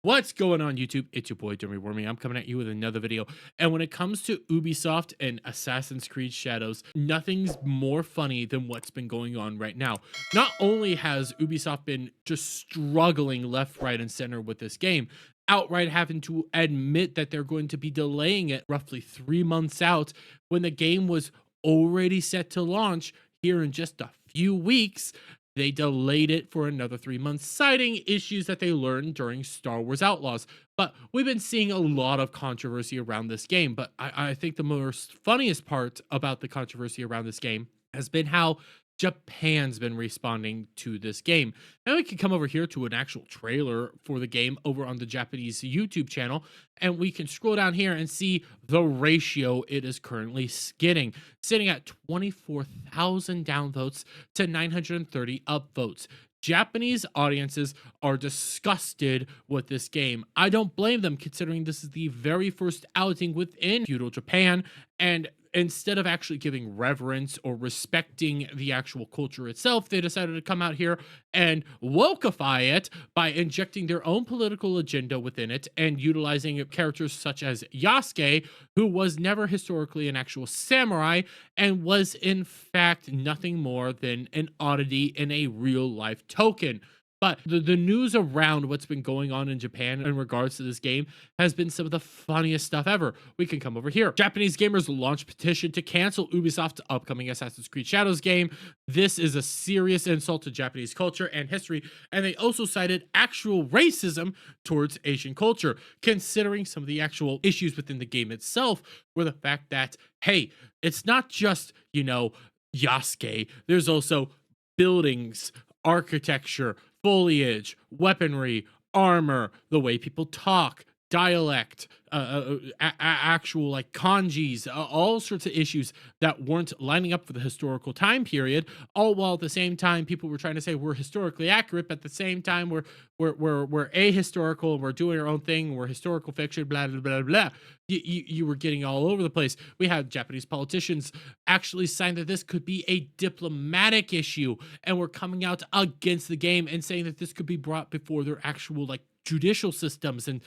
What's going on YouTube? It's your boy Dummy Wormy. I'm coming at you with another video. And when it comes to Ubisoft and Assassin's Creed Shadows, nothing's more funny than what's been going on right now. Not only has Ubisoft been just struggling left, right, and center with this game, outright having to admit that they're going to be delaying it roughly 3 months out when the game was already set to launch here in just a few weeks. They delayed it for another 3 months, citing issues that they learned during Star Wars Outlaws. But we've been seeing a lot of controversy around this game. But I think the most funniest part about the controversy around this game has been how Japan's been responding to this game. Now we can come over here to an actual trailer for the game over on the Japanese YouTube channel, and we can scroll down here and see the ratio it is currently getting, sitting at 24,000 downvotes to 930 upvotes. Japanese audiences are disgusted with this game. I don't blame them, considering this is the very first outing within feudal Japan, and instead of actually giving reverence or respecting the actual culture itself, they decided to come out here and wokeify it by injecting their own political agenda within it and utilizing characters such as Yasuke, who was never historically an actual samurai and was in fact nothing more than an oddity in a real life token. But the news around what's been going on in Japan in regards to this game has been some of the funniest stuff ever. We can come over here. Japanese gamers launch petition to cancel Ubisoft's upcoming Assassin's Creed Shadows game. This is a serious insult to Japanese culture and history, and they also cited actual racism towards Asian culture, considering some of the actual issues within the game itself were the fact that, hey, it's not just, Yasuke. There's also buildings, architecture, foliage, weaponry, armor, the way people talk, dialect, actual like kanjis, all sorts of issues that weren't lining up for the historical time period. All while at the same time people were trying to say we're historically accurate, but at the same time we're ahistorical and we're doing our own thing. We're historical fiction, blah blah blah blah. You were getting all over the place. We had Japanese politicians actually sign that this could be a diplomatic issue, and we're coming out against the game and saying that this could be brought before their actual like judicial systems and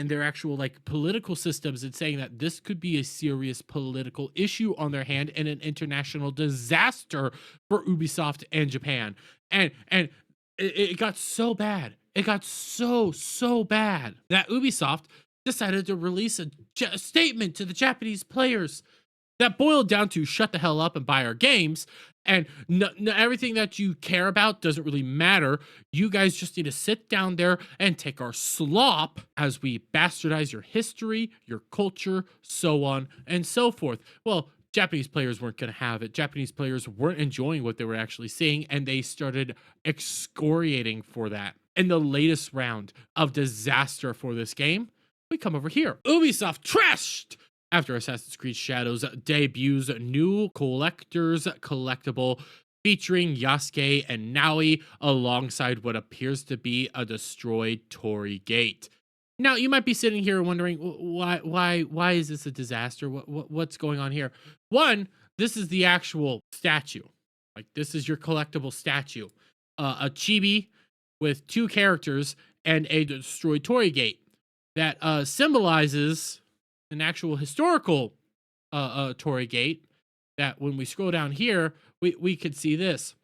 their actual like political systems, and saying that this could be a serious political issue on their hand and an international disaster for Ubisoft and Japan. And it got so bad. It got so bad that Ubisoft decided to release a statement to the Japanese players that boiled down to shut the hell up and buy our games, and everything that you care about doesn't really matter. You guys just need to sit down there and take our slop as we bastardize your history, your culture, so on and so forth. Well, Japanese players weren't going to have it. Japanese players weren't enjoying what they were actually seeing, and they started excoriating for that. In the latest round of disaster for this game, we come over here. Ubisoft trashed after Assassin's Creed Shadows debuts new collector's collectible featuring Yasuke and Naoi alongside what appears to be a destroyed Torii Gate. Now, you might be sitting here wondering, why is this a disaster? What's going on here? One, this is the actual statue. Like, this is your collectible statue. A chibi with 2 characters and a destroyed Torii Gate that symbolizes an actual historical Torii Gate, that when we scroll down here, we could see this.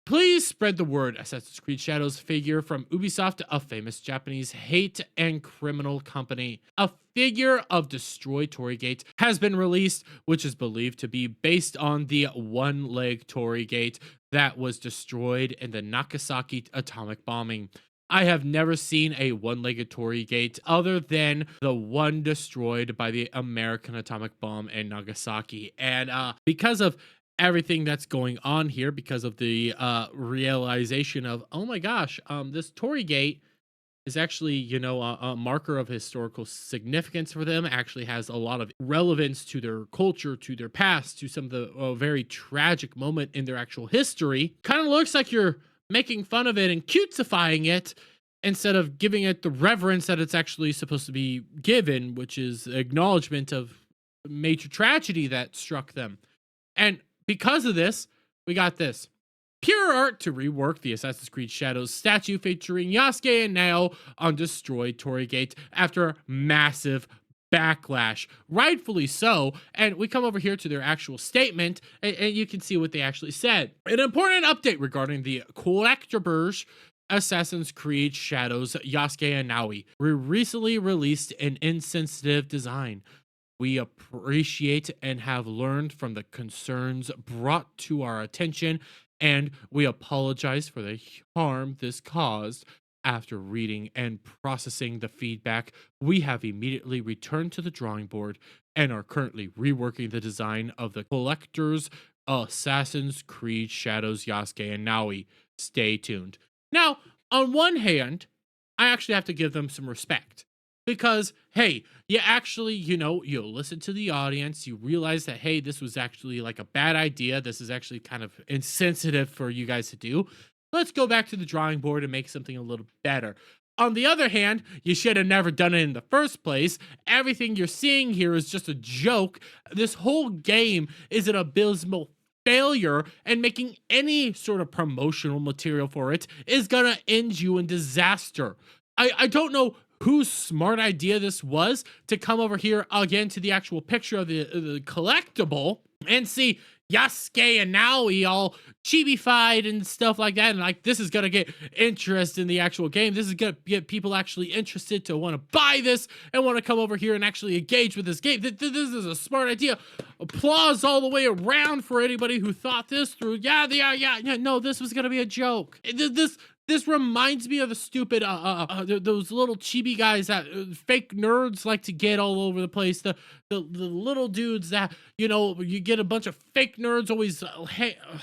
Please spread the word. Assassin's Creed Shadows figure from Ubisoft, a famous Japanese hate and criminal company. A figure of destroyed Torii Gate has been released, which is believed to be based on the one-leg Torii Gate that was destroyed in the Nagasaki atomic bombing. I have never seen a one-legged Torii Gate other than the one destroyed by the American atomic bomb in Nagasaki. And because of everything that's going on here, because of the realization of, oh my gosh, this Torii Gate is actually, a marker of historical significance for them, actually has a lot of relevance to their culture, to their past, to some of the very tragic moment in their actual history. Kind of looks like you're making fun of it and cutesifying it instead of giving it the reverence that it's actually supposed to be given, which is acknowledgement of major tragedy that struck them. And because of this, we got this. Pure Art to rework the Assassin's Creed Shadows statue featuring Yasuke and Nao on destroyed Torygate after massive backlash, rightfully so. And we come over here to their actual statement, and you can see what they actually said. An important update regarding the collectibles Assassin's Creed Shadows Yasuke and Naoi. We recently released an insensitive design. We appreciate and have learned from the concerns brought to our attention, and we apologize for the harm this caused. After reading and processing the feedback, we have immediately returned to the drawing board and are currently reworking the design of the collector's Assassin's Creed Shadows Yasuke and Naoi. Stay tuned. Now, on one hand, I actually have to give them some respect because, hey, you actually, you listen to the audience, you realize that, hey, this was actually like a bad idea. This is actually kind of insensitive for you guys to do. Let's go back to the drawing board and make something a little better. On the other hand, you should have never done it in the first place. Everything you're seeing here is just a joke. This whole game is an abysmal failure, and making any sort of promotional material for it is gonna end you in disaster. I don't know whose smart idea this was to come over here again to the actual picture of the collectible and see Yasuke and Naoi all chibi-fied and stuff like that, and like this is gonna get interest in the actual game. This is gonna get people actually interested to want to buy this and want to come over here and actually engage with this game. This is a smart idea. Applause all the way around for anybody who thought this through. Yeah. No, this was gonna be a joke. This reminds me of the stupid, those little chibi guys that fake nerds like to get all over the place. The little dudes that, you get a bunch of fake nerds always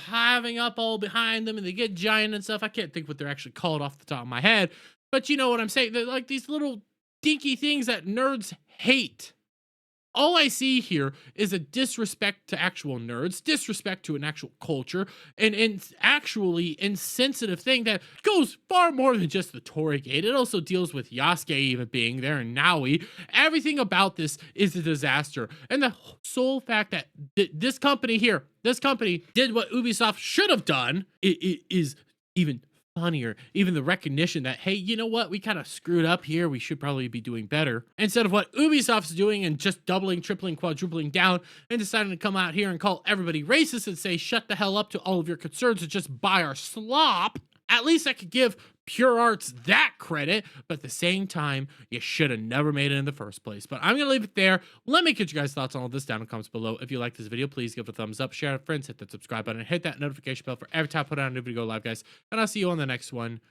having up all behind them and they get giant and stuff. I can't think what they're actually called off the top of my head, but you know what I'm saying. They're like these little dinky things that nerds hate. All I see here is a disrespect to actual nerds, disrespect to an actual culture, and actually insensitive thing that goes far more than just the Torygate. It also deals with Yasuke even being there and Naoi. Everything about this is a disaster. And the sole fact that this company did what Ubisoft should have done is even funnier. Even the recognition that, hey, you know what, we kind of screwed up here, we should probably be doing better, instead of what Ubisoft's doing and just doubling, tripling, quadrupling down and deciding to come out here and call everybody racist and say shut the hell up to all of your concerns and just buy our slop. At least I could give Pure Arts that credit, but at the same time, you should have never made it in the first place. But I'm going to leave it there. Let me get you guys' thoughts on all this down in the comments below. If you like this video, please give it a thumbs up, share it with friends, hit that subscribe button, and hit that notification bell for every time I put out a new video live, guys. And I'll see you on the next one.